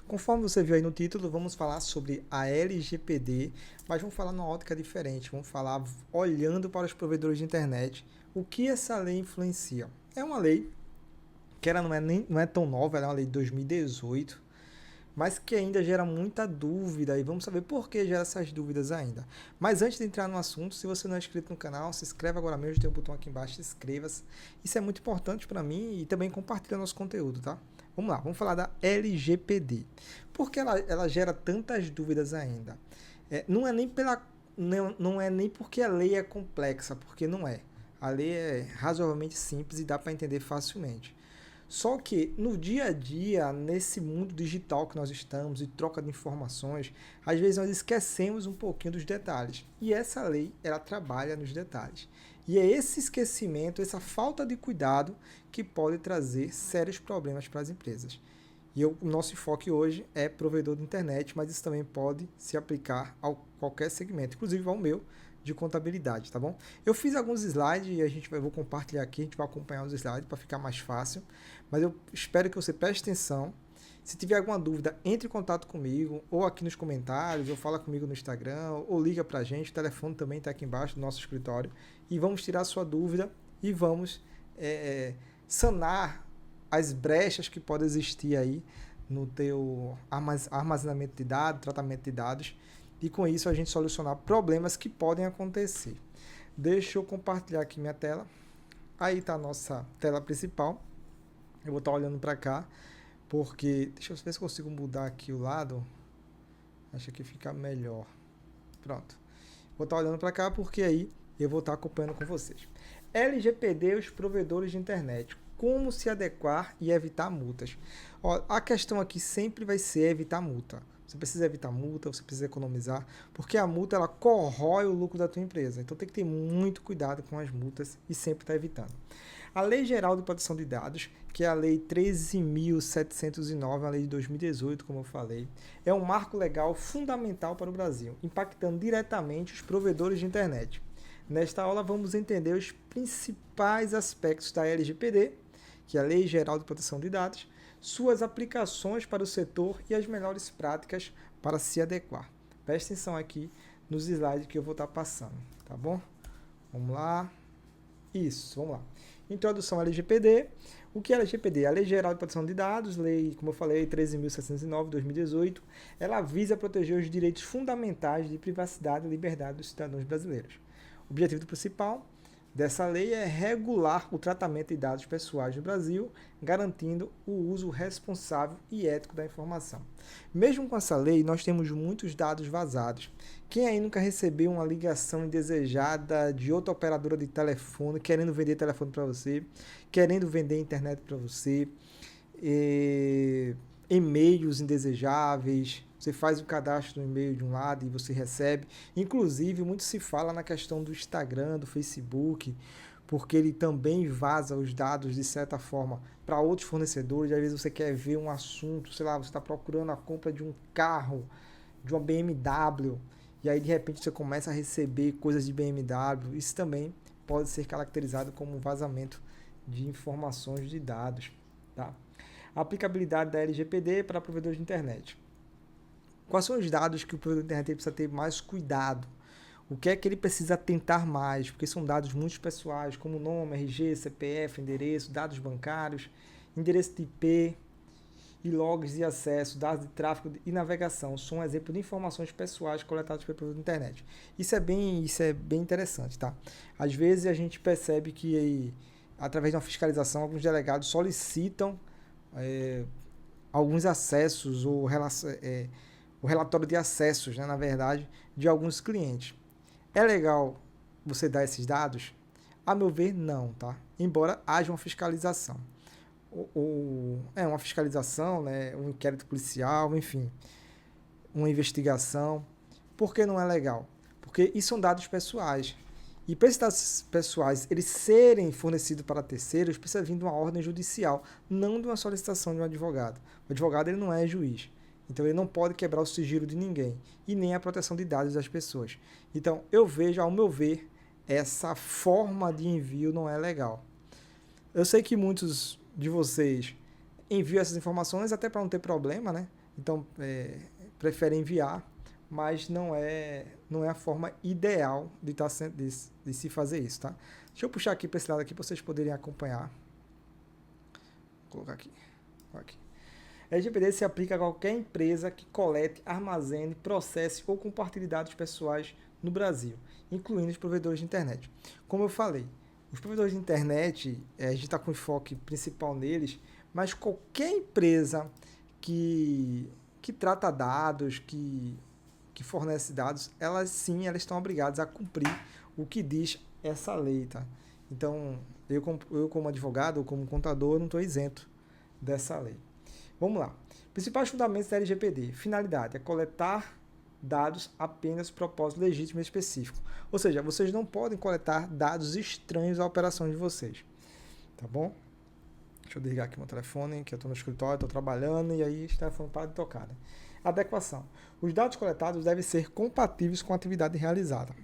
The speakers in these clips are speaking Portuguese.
Conforme você viu aí no título, vamos falar sobre a LGPD, mas vamos falar numa ótica diferente. Vamos falar olhando para os provedores de internet, o que essa lei influencia. É uma lei que ela não é tão nova, ela é uma lei de 2018, mas que ainda gera muita dúvida e vamos saber por que gera essas dúvidas ainda. Mas antes de entrar no assunto, se você não é inscrito no canal, se inscreve agora mesmo, tem um botão aqui embaixo, inscreva-se. Isso é muito importante para mim e também compartilha nosso conteúdo, tá? Vamos lá, vamos falar da LGPD. Por que ela gera tantas dúvidas ainda? Não é nem não é nem porque a lei é complexa, porque não é. A lei é razoavelmente simples e dá para entender facilmente. Só que no dia a dia, nesse mundo digital que nós estamos e troca de informações, às vezes nós esquecemos um pouquinho dos detalhes. E essa lei, ela trabalha nos detalhes. E é esse esquecimento, essa falta de cuidado que pode trazer sérios problemas para as empresas. O nosso enfoque hoje é provedor de internet, mas isso também pode se aplicar a qualquer segmento, inclusive ao meu, de contabilidade, tá bom? Eu fiz alguns slides e vou compartilhar aqui, a gente vai acompanhar os slides para ficar mais fácil, mas eu espero que você preste atenção. Se tiver alguma dúvida, entre em contato comigo, ou aqui nos comentários, ou fala comigo no Instagram, ou liga pra gente, o telefone também está aqui embaixo do nosso escritório, e vamos tirar a sua dúvida e vamos sanar as brechas que podem existir aí no teu armazenamento de dados, tratamento de dados, e com isso a gente solucionar problemas que podem acontecer. Deixa eu compartilhar aqui minha tela. Aí está a nossa tela principal. Eu vou estar olhando para cá, porque... Deixa eu ver se consigo mudar aqui o lado. Acho que fica melhor. Pronto. Vou estar olhando para cá, porque aí eu vou estar acompanhando com vocês. LGPD, os provedores de internet. Como se adequar e evitar multas. Ó, a questão aqui sempre vai ser evitar multa. Você precisa evitar multa, você precisa economizar, porque a multa ela corrói o lucro da tua empresa. Então tem que ter muito cuidado com as multas e sempre estar evitando. A Lei Geral de Proteção de Dados, que é a Lei 13.709, a lei de 2018, como eu falei, é um marco legal fundamental para o Brasil, impactando diretamente os provedores de internet. Nesta aula vamos entender os principais aspectos da LGPD, que é a Lei Geral de Proteção de Dados, suas aplicações para o setor e as melhores práticas para se adequar. Preste atenção aqui nos slides que eu vou estar passando, tá bom? Vamos lá. Isso, vamos lá. Introdução à LGPD. O que é a LGPD? A Lei Geral de Proteção de Dados, lei, como eu falei, 13.709, 2018, ela visa proteger os direitos fundamentais de privacidade e liberdade dos cidadãos brasileiros. O objetivo principal dessa lei é regular o tratamento de dados pessoais no Brasil, garantindo o uso responsável e ético da informação. Mesmo com essa lei, nós temos muitos dados vazados. Quem aí nunca recebeu uma ligação indesejada de outra operadora de telefone, querendo vender telefone para você, querendo vender internet para você, e-mails indesejáveis, você faz o cadastro no e-mail de um lado e você recebe. Inclusive, muito se fala na questão do Instagram, do Facebook, porque ele também vaza os dados, de certa forma, para outros fornecedores. Às vezes você quer ver um assunto, sei lá, você está procurando a compra de um carro, de uma BMW, e aí de repente você começa a receber coisas de BMW. Isso também pode ser caracterizado como um vazamento de informações de dados, tá? A aplicabilidade da LGPD para provedores de internet. Quais são os dados que o provedor de internet precisa ter mais cuidado? O que é que ele precisa atentar mais? Porque são dados muito pessoais, como nome, RG, CPF, endereço, dados bancários, endereço de IP e logs de acesso, dados de tráfego e navegação. São um exemplo de informações pessoais coletadas pelo provedor de internet. Isso é bem interessante, tá? Às vezes a gente percebe que, através de uma fiscalização, alguns delegados solicitam alguns acessos ou o relatório de acessos, né, na verdade, de alguns clientes. É legal você dar esses dados? A meu ver, não, tá? Embora haja uma fiscalização. Uma fiscalização, né, um inquérito policial, enfim, uma investigação. Por que não é legal? Porque isso são dados pessoais. E para esses dados pessoais eles serem fornecidos para terceiros, precisa vir de uma ordem judicial, não de uma solicitação de um advogado. O advogado ele não é juiz. Então ele não pode quebrar o sigilo de ninguém e nem a proteção de dados das pessoas. Então eu vejo, ao meu ver, essa forma de envio não é legal. Eu sei que muitos de vocês enviam essas informações até para não ter problema, né? então preferem enviar, mas não é a forma ideal de se fazer isso, tá? Deixa eu puxar aqui para esse lado aqui para vocês poderem acompanhar. Vou colocar aqui. A LGPD se aplica a qualquer empresa que colete, armazene, processe ou compartilhe dados pessoais no Brasil, incluindo os provedores de internet. Como eu falei, os provedores de internet, a gente está com enfoque principal neles, mas qualquer empresa que trata dados, que fornece dados, elas estão obrigadas a cumprir o que diz essa lei, tá? Então, eu como advogado ou como contador, não estou isento dessa lei. Vamos lá. Principais fundamentos da LGPD. Finalidade é coletar dados apenas para propósito legítimo e específico. Ou seja, vocês não podem coletar dados estranhos à operação de vocês. Tá bom? Deixa eu desligar aqui meu telefone, que eu estou no escritório, estou trabalhando, e aí o telefone para de tocar. Né? Adequação. Os dados coletados devem ser compatíveis com a atividade realizada.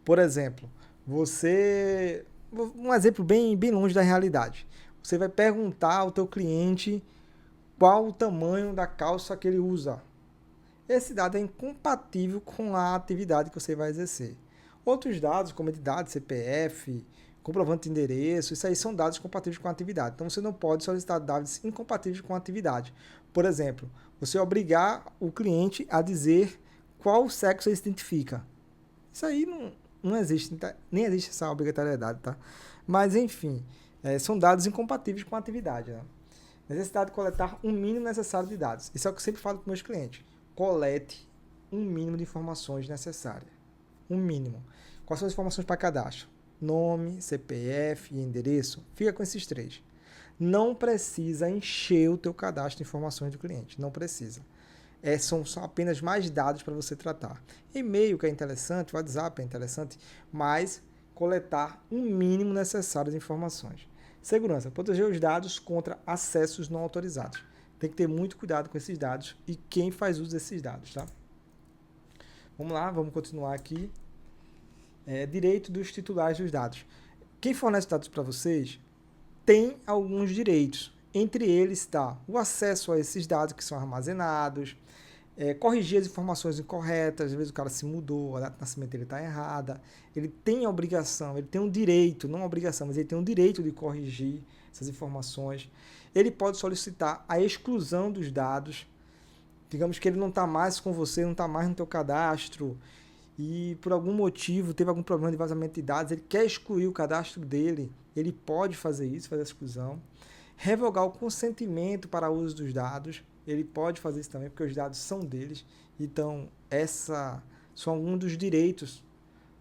Por exemplo, um exemplo bem longe da realidade. Você vai perguntar ao teu cliente qual o tamanho da calça que ele usa. Esse dado é incompatível com a atividade que você vai exercer. Outros dados, como identidade, CPF, comprovante de endereço, isso aí são dados compatíveis com a atividade. Então, você não pode solicitar dados incompatíveis com a atividade. Por exemplo, você obrigar o cliente a dizer qual sexo ele se identifica. Isso aí não existe, nem existe essa obrigatoriedade, tá? Mas, enfim, são dados incompatíveis com a atividade, né? Necessidade de coletar um mínimo necessário de dados. Isso é o que eu sempre falo para os meus clientes. Colete um mínimo de informações necessárias. Um mínimo. Quais são as informações para cadastro? Nome, CPF e endereço. Fica com esses 3. Não precisa encher o teu cadastro de informações do cliente. Não precisa. São apenas mais dados para você tratar. E-mail que é interessante, WhatsApp é interessante, mas coletar um mínimo necessário de informações. Segurança. Proteger os dados contra acessos não autorizados. Tem que ter muito cuidado com esses dados e quem faz uso desses dados, tá? Vamos lá, vamos continuar aqui. Direito dos titulares dos dados. Quem fornece dados para vocês tem alguns direitos. Entre eles está o acesso a esses dados que são armazenados, corrigir as informações incorretas, às vezes o cara se mudou, a data de nascimento dele está errada. Ele tem a obrigação, ele tem um direito, não a obrigação, mas ele tem um direito de corrigir essas informações. Ele pode solicitar a exclusão dos dados. Digamos que ele não está mais com você, não está mais no teu cadastro e por algum motivo teve algum problema de vazamento de dados, ele quer excluir o cadastro dele, ele pode fazer isso, fazer a exclusão. Revogar o consentimento para o uso dos dados, ele pode fazer isso também, porque os dados são deles. Então, são alguns dos direitos,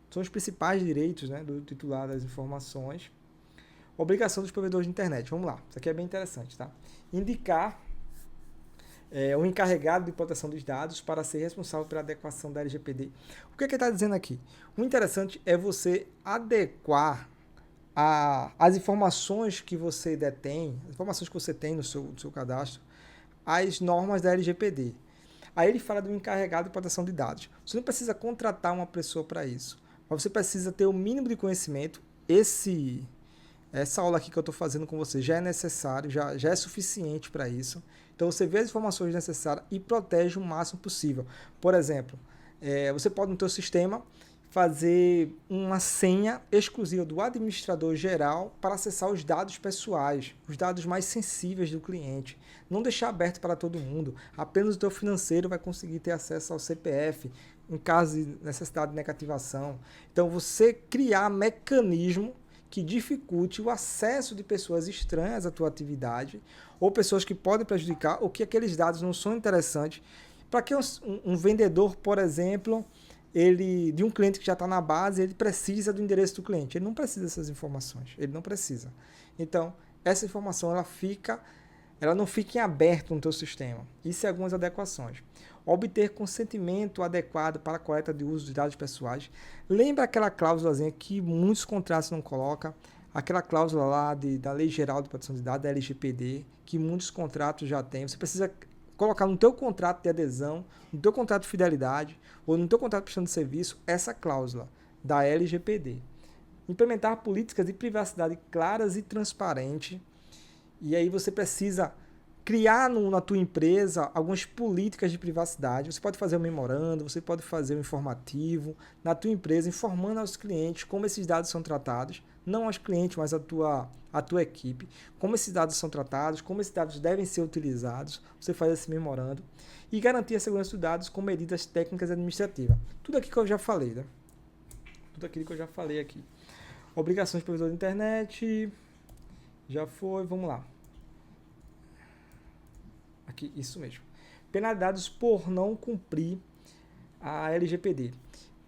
são os principais direitos, né, do titular das informações. Obrigação dos provedores de internet. Vamos lá, isso aqui é bem interessante, tá? Indicar o encarregado de proteção dos dados para ser responsável pela adequação da LGPD. O que ele está dizendo aqui? O interessante é você adequar as informações que você detém, as informações que você tem no seu cadastro, às normas da LGPD. Aí ele fala do encarregado de proteção de dados. Você não precisa contratar uma pessoa para isso, mas você precisa ter o mínimo de conhecimento. Essa aula aqui que eu estou fazendo com você já é necessário, já é suficiente para isso. Então você vê as informações necessárias e protege o máximo possível. Por exemplo, você pode no seu sistema fazer uma senha exclusiva do administrador geral para acessar os dados pessoais, os dados mais sensíveis do cliente. Não deixar aberto para todo mundo. Apenas o teu financeiro vai conseguir ter acesso ao CPF em caso de necessidade de negativação. Então você criar mecanismo que dificulte o acesso de pessoas estranhas à tua atividade ou pessoas que podem prejudicar ou que aqueles dados não são interessantes para que um vendedor, por exemplo, de um cliente que já está na base, ele precisa do endereço do cliente. Ele não precisa dessas informações. Ele não precisa. Então, essa informação ela não fica em aberto no teu sistema. Isso é algumas adequações. Obter consentimento adequado para a coleta de uso de dados pessoais. Lembra aquela cláusulazinha que muitos contratos não colocam? Aquela cláusula lá da Lei Geral de Proteção de Dados, da LGPD, que muitos contratos já têm. Você precisa colocar no teu contrato de adesão, no teu contrato de fidelidade ou no teu contrato de prestação de serviço essa cláusula da LGPD. Implementar políticas de privacidade claras e transparentes. E aí você precisa criar na tua empresa algumas políticas de privacidade. Você pode fazer um memorando, você pode fazer um informativo na tua empresa, informando aos clientes como esses dados são tratados, não aos clientes, mas a tua equipe, como esses dados são tratados, como esses dados devem ser utilizados. Você faz esse memorando e garantir a segurança dos dados com medidas técnicas e administrativas. Tudo aquilo que eu já falei, né? Tudo aquilo que eu já falei aqui. Obrigações de provedor de internet, já foi, vamos lá. Aqui, isso mesmo. Penalidades por não cumprir a LGPD.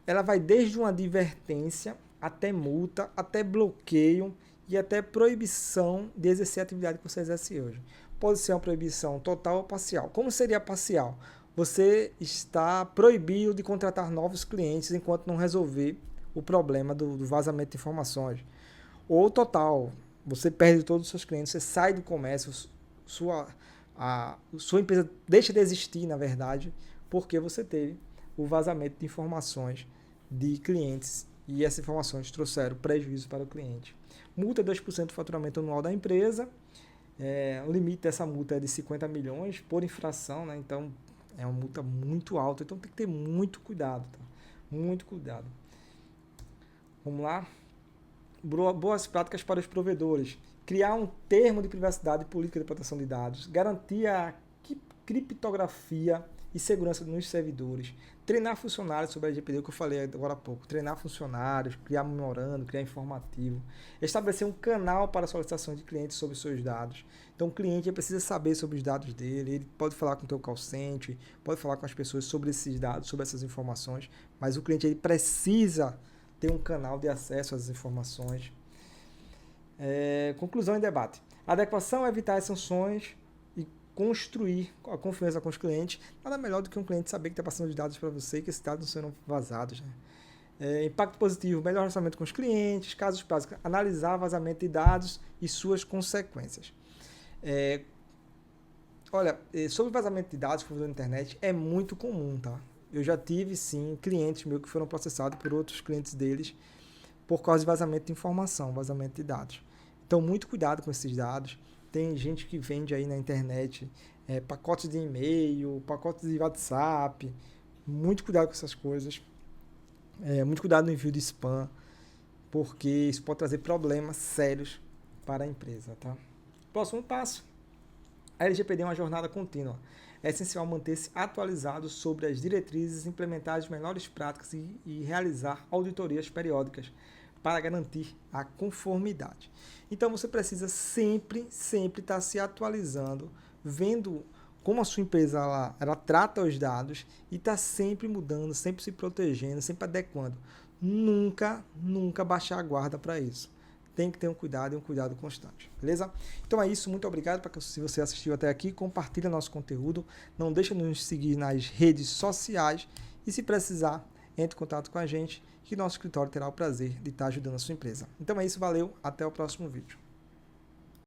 Ela vai desde uma advertência, até multa, até bloqueio e até proibição de exercer a atividade que você exerce hoje. Pode ser uma proibição total ou parcial. Como seria parcial? Você está proibido de contratar novos clientes enquanto não resolver o problema do vazamento de informações. Ou total, você perde todos os seus clientes, você sai do comércio, sua empresa deixa de existir, na verdade, porque você teve o vazamento de informações de clientes e essas informações trouxeram prejuízo para o cliente. Multa 2% do faturamento anual da empresa, o limite dessa multa é de 50 milhões por infração, né? Então é uma multa muito alta, então tem que ter muito cuidado, tá? Muito cuidado. Vamos lá? Boas práticas para os provedores. Criar um termo de privacidade e política de proteção de dados. Garantir a criptografia e segurança nos servidores. Treinar funcionários sobre a LGPD, que eu falei agora há pouco. Treinar funcionários, criar memorando, criar informativo. Estabelecer um canal para solicitação de clientes sobre seus dados. Então o cliente precisa saber sobre os dados dele, ele pode falar com o teu call center, pode falar com as pessoas sobre esses dados, sobre essas informações, mas o cliente ele precisa ter um canal de acesso às informações. Conclusão e debate. Adequação é evitar as sanções e construir a confiança com os clientes. Nada melhor do que um cliente saber que está passando os dados para você e que esses dados não serão vazados. Né? Impacto positivo, melhor relacionamento com os clientes, casos práticos, analisar vazamento de dados e suas consequências. Sobre vazamento de dados na internet é muito comum, tá? Eu já tive, sim, clientes meus que foram processados por outros clientes deles por causa de vazamento de informação, vazamento de dados. Então, muito cuidado com esses dados. Tem gente que vende aí na internet pacotes de e-mail, pacotes de WhatsApp. Muito cuidado com essas coisas. Muito cuidado no envio de spam, porque isso pode trazer problemas sérios para a empresa. Tá? Próximo passo. A LGPD é uma jornada contínua. É essencial manter-se atualizado sobre as diretrizes, implementar as melhores práticas e realizar auditorias periódicas para garantir a conformidade. Então você precisa sempre estar se atualizando, vendo como a sua empresa ela trata os dados e está sempre mudando, sempre se protegendo, sempre adequando. Nunca baixar a guarda para isso. Tem que ter um cuidado e um cuidado constante, beleza? Então é isso, muito obrigado. Se você assistiu até aqui, compartilha nosso conteúdo. Não deixa de nos seguir nas redes sociais e se precisar, entre em contato com a gente que nosso escritório terá o prazer de estar ajudando a sua empresa. Então é isso, valeu, até o próximo vídeo.